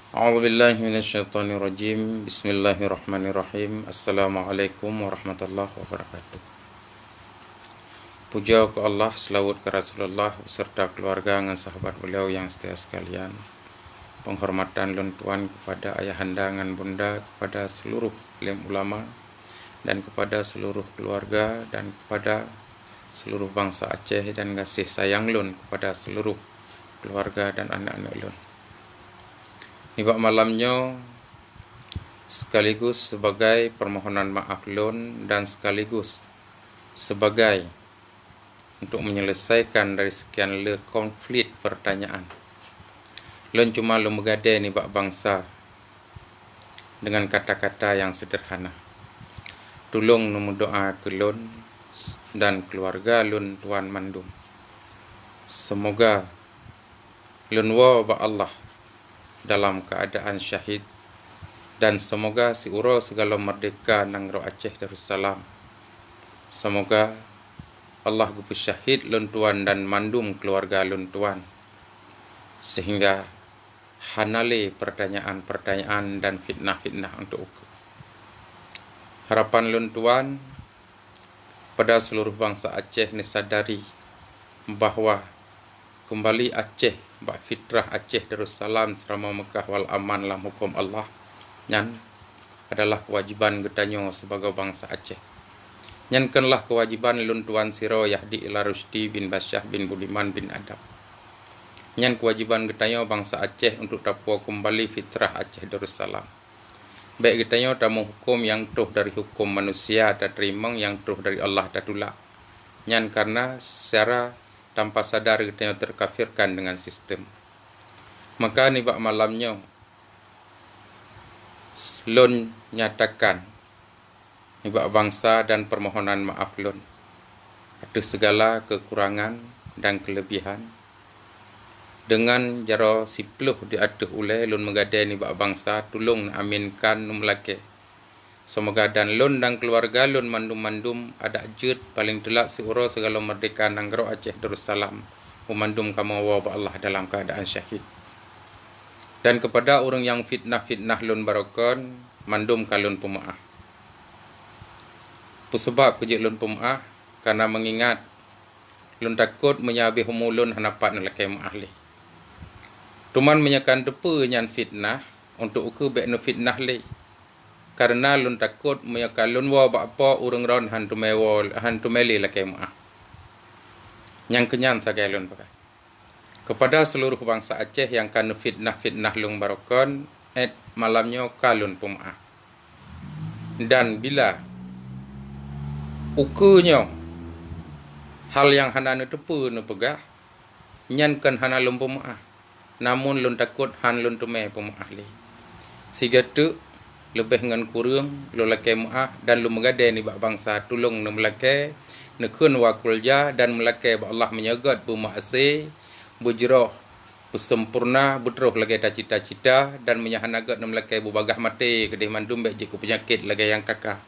A'udzubillahi minasyaitonirrajim. Bismillahirrahmanirrahim. Assalamualaikum warahmatullahi wabarakatuh. Puja ke Allah, selawat ke Rasulullah beserta keluarga dan sahabat beliau yang setia sekalian. Penghormatan lun tuan kepada ayahanda dan bunda, kepada seluruh alim ulama dan kepada seluruh keluarga dan kepada seluruh bangsa Aceh, dan kasih sayang lun kepada seluruh keluarga dan anak-anak lun. Nibak malamnya sekaligus sebagai permohonan maaf lun dan sekaligus sebagai untuk menyelesaikan dari sekian le konflik pertanyaan. Lun cuma lun bergadai nibak bangsa dengan kata-kata yang sederhana. Tolong nu doa ke lun dan keluarga lun Tuan Mandum. Semoga lun wa Allah dalam keadaan syahid, dan semoga si uro segala merdeka nang ro Aceh Darussalam. Semoga Allah gupu syahid lun tuan dan mandum keluarga lun tuan, sehingga hanale pertanyaan-pertanyaan dan fitnah-fitnah untuk uku. Harapan lun tuan pada seluruh bangsa Aceh ni sadari bahawa kembali Aceh bak fitrah Aceh Darussalam serama Mekah wal aman dalam hukum Allah nyan adalah kewajiban getanyo sebagai bangsa Aceh. Nyan kenlah kewajiban lun tuan siro Yahdi ila Rushdi bin Basyah bin Budiman bin Adam. Nyan kewajiban getanyo bangsa Aceh untuk tapua kembali fitrah Aceh Darussalam. Baik getanyo tamu hukum yang tuh dari hukum manusia dan terimang yang tuh dari Allah datulak. Nyan karena secara tanpa sadar kita terkafirkan dengan sistem. Maka ni bak malamnya lun nyatakan ni bak bangsa dan permohonan maaf lun atas segala kekurangan dan kelebihan. Dengan jaro sipluh diatuh oleh lun megadai ni bak bangsa, tolong aminkan nu melake. Semoga dan lun dan keluarga lun mandum-mandum ada jut paling telak si uro segala merdeka nanggro Aceh Darussalam. Umandum kamu wa Allah dalam keadaan syahid. Dan kepada orang yang fitnah-fitnah lun barokon, mandum kalun pemaaf. Pusebab kejik lun pemaaf karena mengingat lun takut menyabih humulun hanapat nelakai maahli. Tuman menyakan depa nyan fitnah untuk uku baik nu fitnah le. Karena lun takut meyakan lun wa bakpo urang ron hantu mewol hantu meli lakai maaf. Yang kenyan sagai lun pakai. Kepada seluruh bangsa Aceh yang kan fitnah-fitnah lung barokon, malamnya kalun pemaaf. Dan bila ukunya hal yang hana nu tepu nu pegah, nyan kan hana lun pemaaf. Namun lun takut han lun tume pemaaf li. Siga tu lebih dengan kurang lu lakai maaf dan lu mengadai ni bak bangsa tolong nu melakai nekun wakulja dan melakai bak Allah menyagat bermaksih berjerah bersempurna beteruh lagi cita-cita dan menyahanagat nu melakai berbagah mati kedih mandum baik jiku penyakit lagi yang kakak.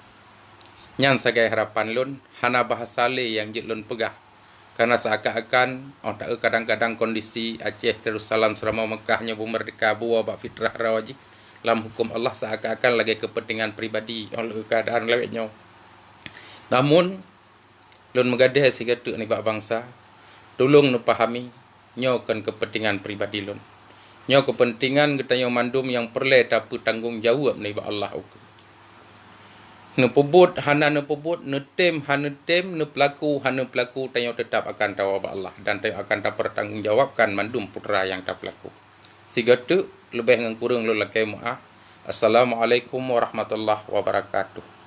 Nyan sagai harapan lun hana bahasa le yang jit lun pegah karena seakan-akan tak kadang-kadang kondisi Aceh Darussalam selama Mekahnya bermerdeka buah bak fitrah rawaji dalam hukum Allah seakan-akan lagi kepentingan pribadi oleh keadaan lewatnya. Namun lun megadai si gatuk ni bak bangsa, tolong nu pahami nyo kan kepentingan pribadi lun. Nyo kepentingan getanyo mandum yang perle tapi tanggungjawab ni bak Allah uku. Nu pebut hana nu pebut, nu tem hana tem, nu pelaku hana pelaku, tanyo tetap akan tahu bak Allah dan tanyo akan tak bertanggungjawabkan mandum putra yang tak pelaku. Si gatuk lebih dengan kurang lu lakai maaf. Assalamualaikum warahmatullahi wabarakatuh.